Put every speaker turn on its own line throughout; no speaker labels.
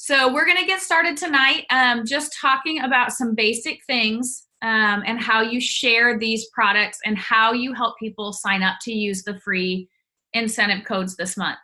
So we're going to get started tonight, just talking about some basic things and how you share these products and how you help people sign up to use the free incentive codes this month.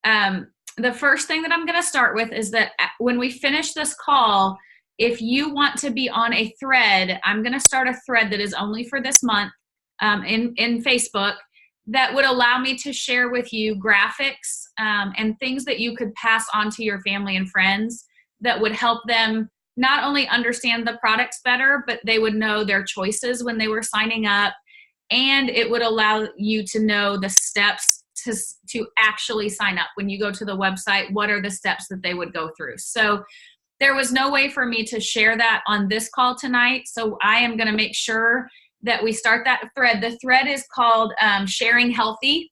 The first thing that I'm going to start with is that when we finish this call, if you want to be on a thread, I'm going to start a thread that is only for this month in Facebook that would allow me to share with you graphics and things that you could pass on to your family and friends that would help them not only understand the products better, but they would know their choices when they were signing up. And it would allow you to know the steps to actually sign up. When you go to the website, what are the steps that they would go through? So there was no way for me to share that on this call tonight. So I am going to make sure that we start that thread. The thread is called Sharing Healthy.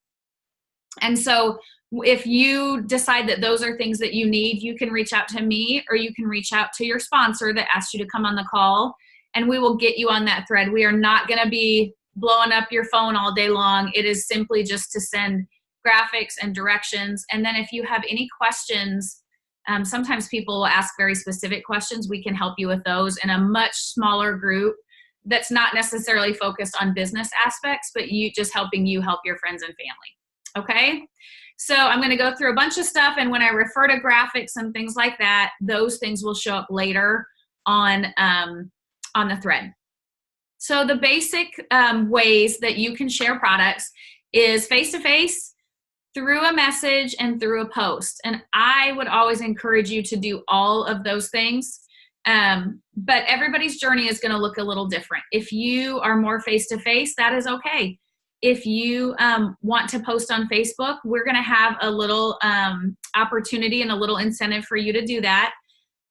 And so if you decide that those are things that you need, you can reach out to me or you can reach out to your sponsor that asked you to come on the call, and we will get you on that thread. We are not going to be blowing up your phone all day long. It is simply just to send graphics and directions. And then if you have any questions, sometimes people will ask very specific questions. We can help you with those in a much smaller group that's not necessarily focused on business aspects, but you just helping you help your friends and family. Okay? So I'm going to go through a bunch of stuff, and when I refer to graphics and things like that, those things will show up later on the thread. So the basic ways that you can share products is face-to-face, through a message, and through a post. And I would always encourage you to do all of those things. But everybody's journey is going to look a little different. If you are more face-to-face, that is okay. If you want to post on Facebook, we're going to have a little opportunity and a little incentive for you to do that.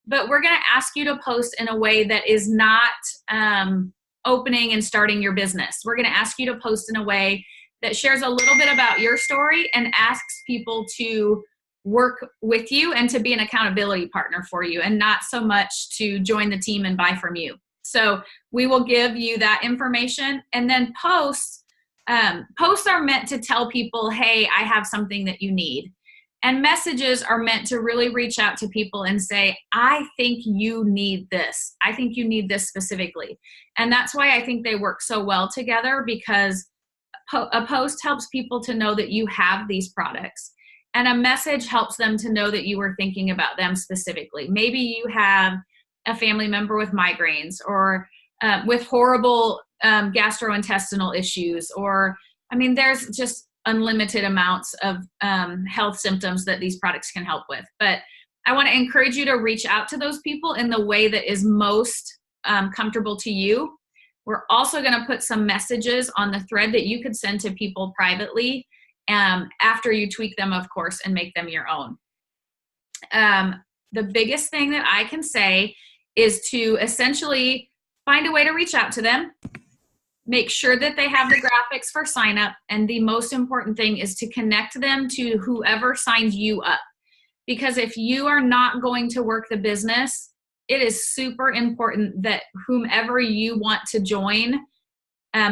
But we're going to ask you to post in a way that is not opening and starting your business. We're going to ask you to post in a way that shares a little bit about your story and asks people to work with you and to be an accountability partner for you, and not so much to join the team and buy from you. So we will give you that information. And then posts are meant to tell people, hey, I have something that you need. And messages are meant to really reach out to people and say, I think you need this. I think you need this specifically. And that's why I think they work so well together, because a post helps people to know that you have these products. And a message helps them to know that you were thinking about them specifically. Maybe you have a family member with migraines, or with horrible gastrointestinal issues, or, there's just unlimited amounts of health symptoms that these products can help with. But I want to encourage you to reach out to those people in the way that is most comfortable to you. We're also going to put some messages on the thread that you could send to people privately, after you tweak them, of course, and make them your own. The biggest thing that I can say is to essentially find a way to reach out to them, make sure that they have the graphics for sign up, and the most important thing is to connect them to whoever signed you up. Because if you are not going to work the business, it is super important that whomever you want to join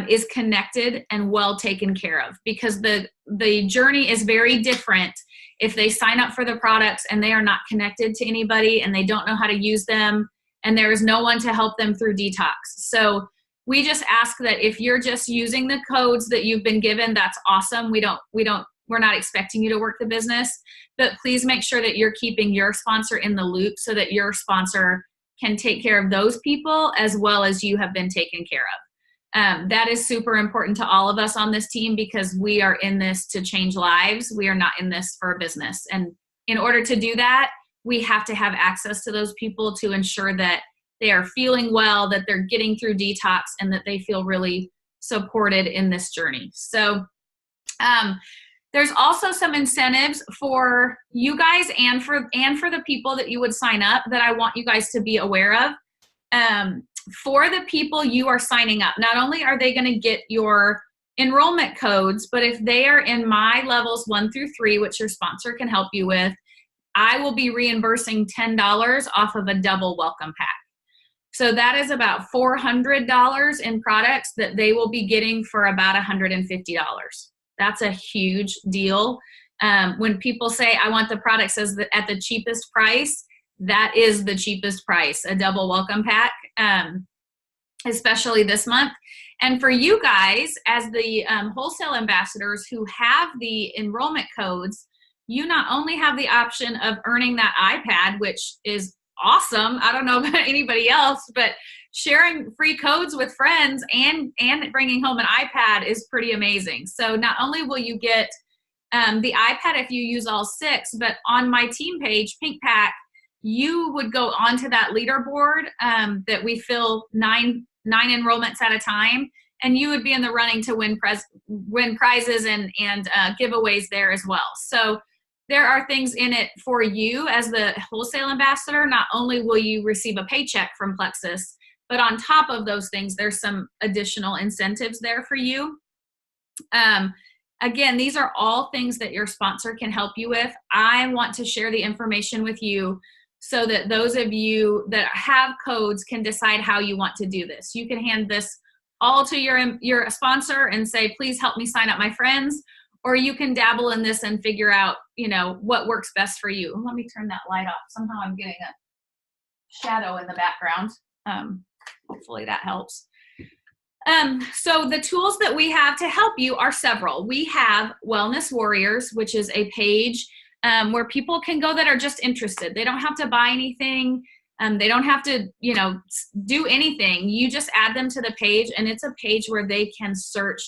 is connected and well taken care of, because the journey is very different if they sign up for the products and they are not connected to anybody and they don't know how to use them and there is no one to help them through detox. So we just ask that if you're just using the codes that you've been given, that's awesome. We're not expecting you to work the business, but please make sure that you're keeping your sponsor in the loop so that your sponsor can take care of those people as well as you have been taken care of. That is super important to all of us on this team, because we are in this to change lives. We are not in this for a business. And in order to do that, we have to have access to those people to ensure that they are feeling well, that they're getting through detox, and that they feel really supported in this journey. So there's also some incentives for you guys and for the people that you would sign up that I want you guys to be aware of. For the people you are signing up, not only are they going to get your enrollment codes, but if they are in my levels 1 through 3, which your sponsor can help you with, I will be reimbursing $10 off of a double welcome pack. So that is about $400 in products that they will be getting for about $150. That's a huge deal. When people say, I want the products at the cheapest price, that is the cheapest price, a double welcome pack, especially this month. And for you guys, as the wholesale ambassadors who have the enrollment codes, you not only have the option of earning that iPad, which is awesome. I don't know about anybody else, but sharing free codes with friends and bringing home an iPad is pretty amazing. So not only will you get the iPad if you use all 6, but on my team page, Pink Pack, you would go onto that leaderboard that we fill 9 enrollments at a time, and you would be in the running to win prizes and giveaways there as well. So there are things in it for you as the wholesale ambassador. Not only will you receive a paycheck from Plexus, but on top of those things, there's some additional incentives there for you. Again, these are all things that your sponsor can help you with. I want to share the information with you so that those of you that have codes can decide how you want to do this. You can hand this all to your sponsor and say, please help me sign up my friends, or you can dabble in this and figure out, what works best for you. Let me turn that light off. Somehow I'm getting a shadow in the background. Hopefully that helps. So the tools that we have to help you are several. We have Wellness Warriors, which is a page where people can go that are just interested. They don't have to buy anything. They don't have to, do anything. You just add them to the page, and it's a page where they can search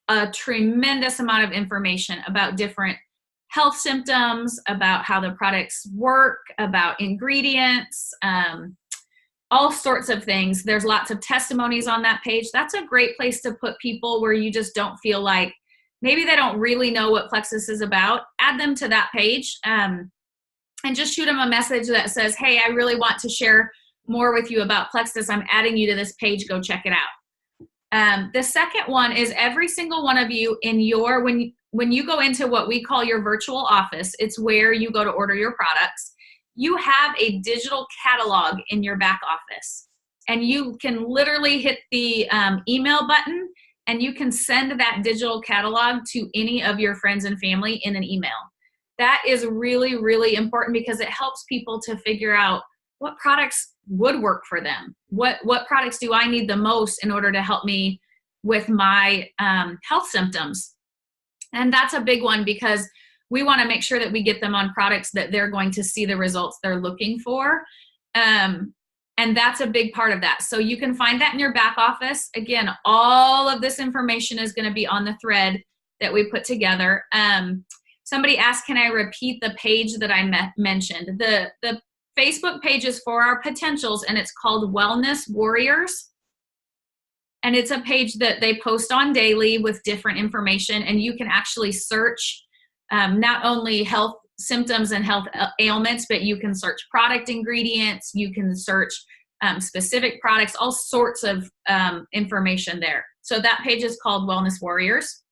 a tremendous amount of information about different health symptoms, about how the products work, about ingredients, all sorts of things. There's lots of testimonies on that page. That's a great place to put people where you just don't feel like maybe they don't really know what Plexus is about. Add them to that page and just shoot them a message that says, hey, I really want to share more with you about Plexus. I'm adding you to this page. Go check it out. The second one is every single one of you in your, when you go into what we call your virtual office, it's where you go to order your products. You have a digital catalog in your back office, and you can literally hit the email button, and you can send that digital catalog to any of your friends and family in an email. That is really, really important because it helps people to figure out what products would work for them. What products do I need the most in order to help me with my health symptoms? And that's a big one because we want to make sure that we get them on products that they're going to see the results they're looking for. And that's a big part of that. So you can find that in your back office. Again, all of this information is going to be on the thread that we put together. Somebody asked, can I repeat the page that I mentioned? The Facebook page is for our potentials, and it's called Wellness Warriors. And it's a page that they post on daily with different information, and you can actually search not only health symptoms and health ailments, but you can search product ingredients, you can search specific products, all sorts of information there. So that page is called Wellness Warriors.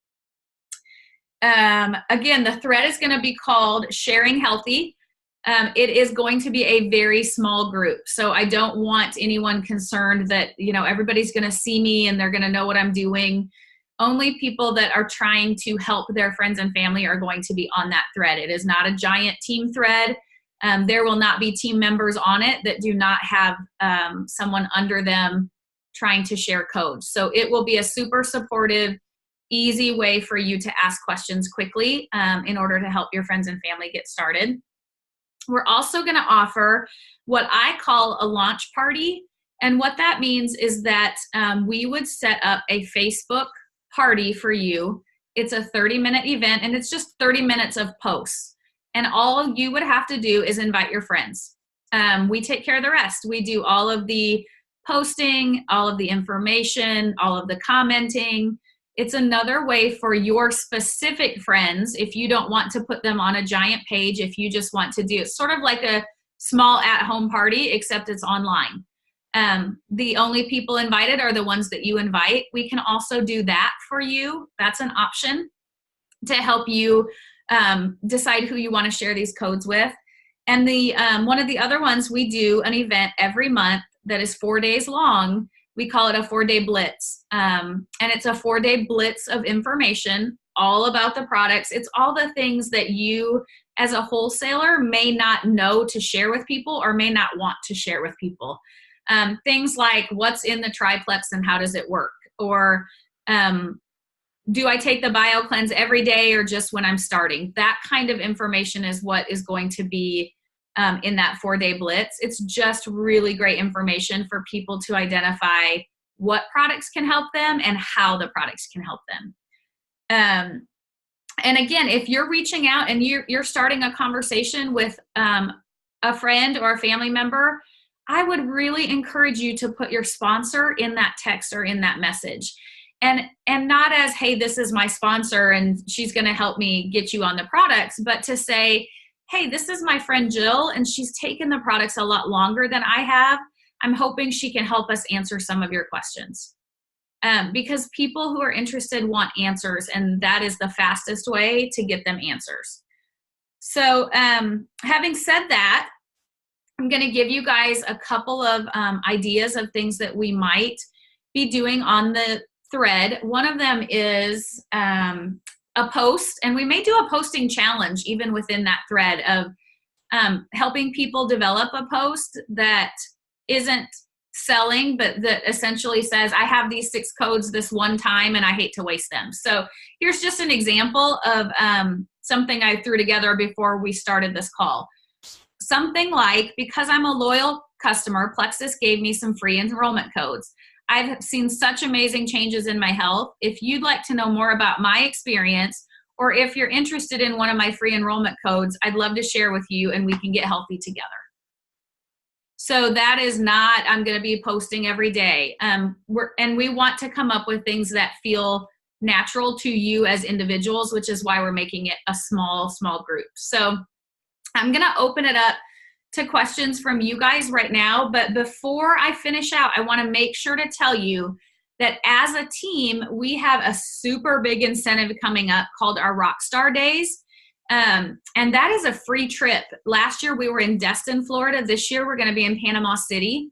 Again, the thread is going to be called Sharing Healthy. It is going to be a very small group. So I don't want anyone concerned that, everybody's going to see me and they're going to know what I'm doing. Only people that are trying to help their friends and family are going to be on that thread. It is not a giant team thread. There will not be team members on it that do not have someone under them trying to share code. So it will be a super supportive, easy way for you to ask questions quickly in order to help your friends and family get started. We're also going to offer what I call a launch party. And what that means is that we would set up a Facebook party for you. It's a 30-minute event, and it's just 30 minutes of posts. And all you would have to do is invite your friends. We take care of the rest. We do all of the posting, all of the information, all of the commenting. It's another way for your specific friends, if you don't want to put them on a giant page, if you just want to do it sort of like a small at-home party, except it's online. The only people invited are the ones that you invite. We can also do that for you. That's an option to help you decide who you want to share these codes with. And one of the other ones, we do an event every month that is 4 days long We call it a 4-day blitz. And it's a 4-day blitz of information all about the products. It's all the things that you as a wholesaler may not know to share with people or may not want to share with people. Things like what's in the triplex and how does it work? Or do I take the BioCleanse every day or just when I'm starting? That kind of information is what is going to be in that 4-day blitz. It's just really great information for people to identify what products can help them and how the products can help them. And again, if you're reaching out and you're starting a conversation with a friend or a family member, I would really encourage you to put your sponsor in that text or in that message. And not as, hey, this is my sponsor and she's going to help me get you on the products, but to say, hey, this is my friend Jill and she's taken the products a lot longer than I have. I'm hoping she can help us answer some of your questions. Because people who are interested want answers, and that is the fastest way to get them answers. So having said that, I'm going to give you guys a couple of ideas of things that we might be doing on the thread. One of them is a post, and we may do a posting challenge even within that thread of helping people develop a post that isn't selling, but that essentially says, I have these 6 codes this one time and I hate to waste them. So here's just an example of something I threw together before we started this call. Something like, because I'm a loyal customer, Plexus gave me some free enrollment codes. I've seen such amazing changes in my health. If you'd like to know more about my experience, or if you're interested in one of my free enrollment codes, I'd love to share with you and we can get healthy together. So that is not, I'm going to be posting every day. And we want to come up with things that feel natural to you as individuals, which is why we're making it a small group. So I'm going to open it up to questions from you guys right now. But before I finish out, I want to make sure to tell you that as a team, we have a super big incentive coming up called our Rockstar Days. And that is a free trip. Last year we were in Destin, Florida. This year we're going to be in Panama City.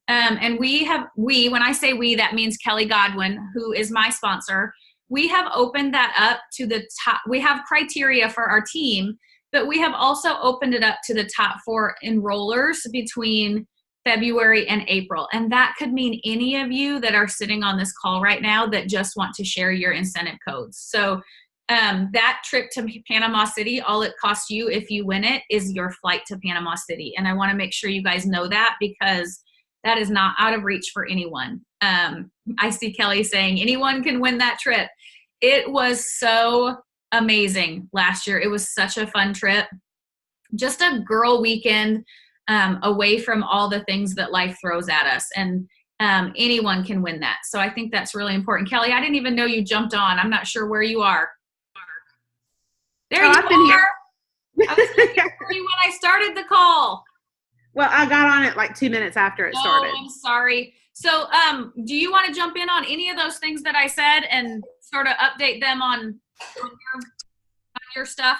And when I say we, that means Kelly Godwin, who is my sponsor. We have opened that up to the top. We have criteria for our team, but we have also opened it up to the top 4 enrollers between February and April. And that could mean any of you that are sitting on this call right now that just want to share your incentive codes. So that trip to Panama City, all it costs you if you win it is your flight to Panama City. And I want to make sure you guys know that, because that is not out of reach for anyone. I see Kelly saying anyone can win that trip. It was so amazing last year. It was such a fun trip. Just a girl weekend away from all the things that life throws at us. And anyone can win that. So I think that's really important. Kelly, I didn't even know you jumped on. I'm not sure where you are. There you
I've been here.
I was looking for you when I started the call.
Well, I got on it like 2 minutes after it started.
Oh, I'm sorry. So do you want to jump in on any of those things that I said and sort of update them on your stuff?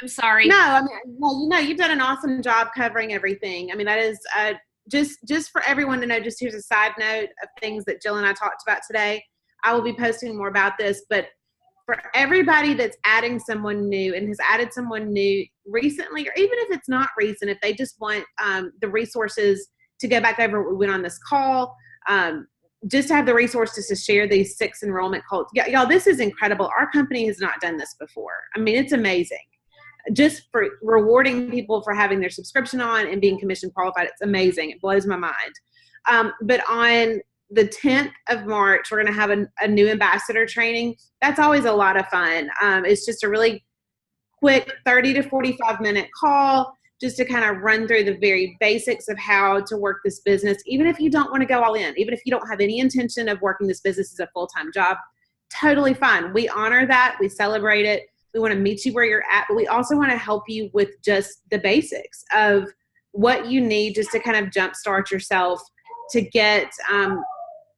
I'm sorry.
No, I mean, you've done an awesome job covering everything. I mean, that is just for everyone to know, just here's a side note of things that Jill and I talked about today. I will be posting more about this, but for everybody that's adding someone new and has added someone new recently, or even if it's not recent, if they just want the resources to go back over what we went on this call, just to have the resources to share these 6 enrollment codes. Y'all, this is incredible. Our company has not done this before. I mean, it's amazing. Just for rewarding people for having their subscription on and being commission qualified, it's amazing. It blows my mind. But on the 10th of March, we're going to have a new ambassador training. That's always a lot of fun. It's just a really quick 30 to 45 minute call just to kind of run through the very basics of how to work this business. Even if you don't want to go all in, even if you don't have any intention of working this business as a full-time job, totally fine. We honor that. We celebrate it. We want to meet you where you're at, but we also want to help you with just the basics of what you need just to kind of jumpstart yourself to get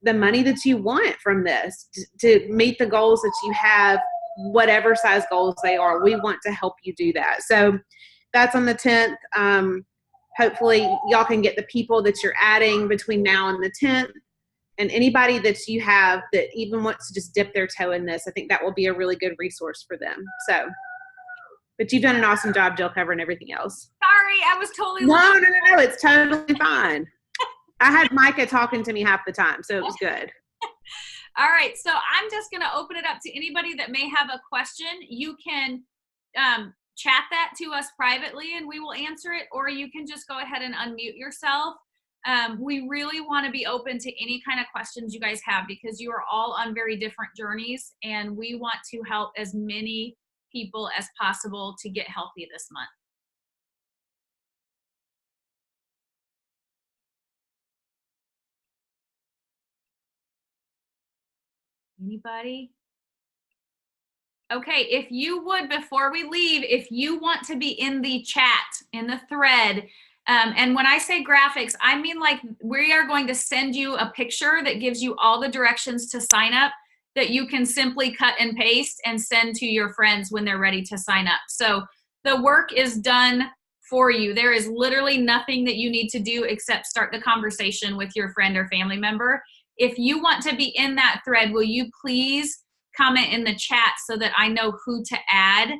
the money that you want from this, to meet the goals that you have, whatever size goals they are. We want to help you do that. So that's on the 10th. hopefully y'all can get the people that you're adding between now and the 10th. And anybody that you have that even wants to just dip their toe in this, I think that will be a really good resource for them. So, but you've done an awesome job, Jill, covering everything else.
Sorry, I was totally
No, it's totally fine. I had Micah talking to me half the time, so it was good.
All right, so I'm just going to open it up to anybody that may have a question. You can chat that to us privately and we will answer it, or you can just go ahead and unmute yourself. We really want to be open to any kind of questions you guys have, because you are all on very different journeys, and we want to help as many people as possible to get healthy this month. Anybody? Okay, if you would, before we leave, if you want to be in the chat, in the thread, and when I say graphics, I mean like we are going to send you a picture that gives you all the directions to sign up that you can simply cut and paste and send to your friends when they're ready to sign up. So the work is done for you. There is literally nothing that you need to do except start the conversation with your friend or family member. If you want to be in that thread, will you please comment in the chat so that I know who to add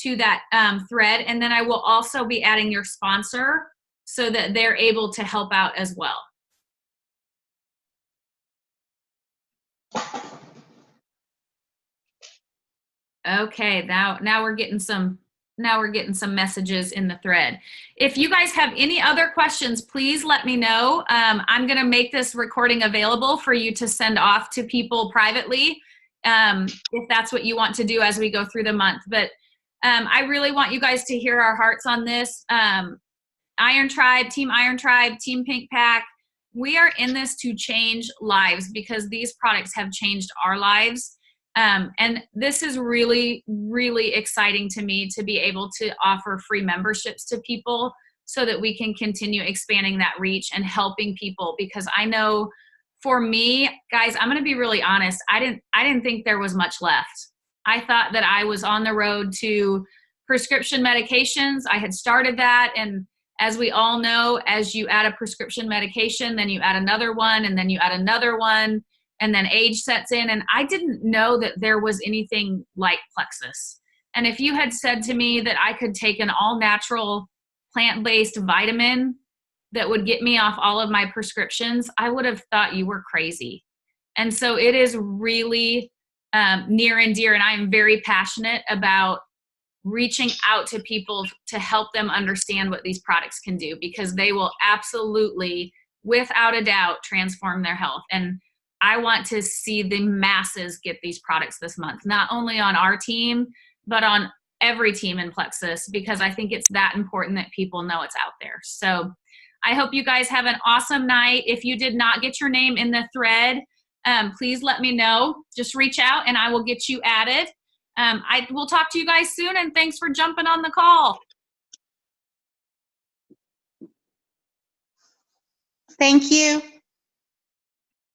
to that thread? And then I will also be adding your sponsor so that they're able to help out as well. Okay, now we're getting some messages in the thread. If you guys have any other questions, please let me know. I'm going to make this recording available for you to send off to people privately, if that's what you want to do as we go through the month. But I really want you guys to hear our hearts on this. Iron Tribe, Team Pink Pack, we are in this to change lives, because these products have changed our lives. And this is really, really exciting to me to be able to offer free memberships to people so that we can continue expanding that reach and helping people. Because I know for me, guys, I'm going to be really honest. I didn't think there was much left. I thought that I was on the road to prescription medications. I had started that. And as we all know, as you add a prescription medication, then you add another one, and then you add another one, and then age sets in. And I didn't know that there was anything like Plexus. And if you had said to me that I could take an all-natural plant-based vitamin that would get me off all of my prescriptions, I would have thought you were crazy. And so it is really near and dear, and I am very passionate about reaching out to people to help them understand what these products can do, because they will absolutely, without a doubt, transform their health. And I want to see the masses get these products this month, not only on our team, but on every team in Plexus, because I think it's that important that people know it's out there. So I hope you guys have an awesome night. If you did not get your name in the thread, please let me know. Just reach out and I will get you added. I will talk to you guys soon, and thanks for jumping on the call.
Thank you.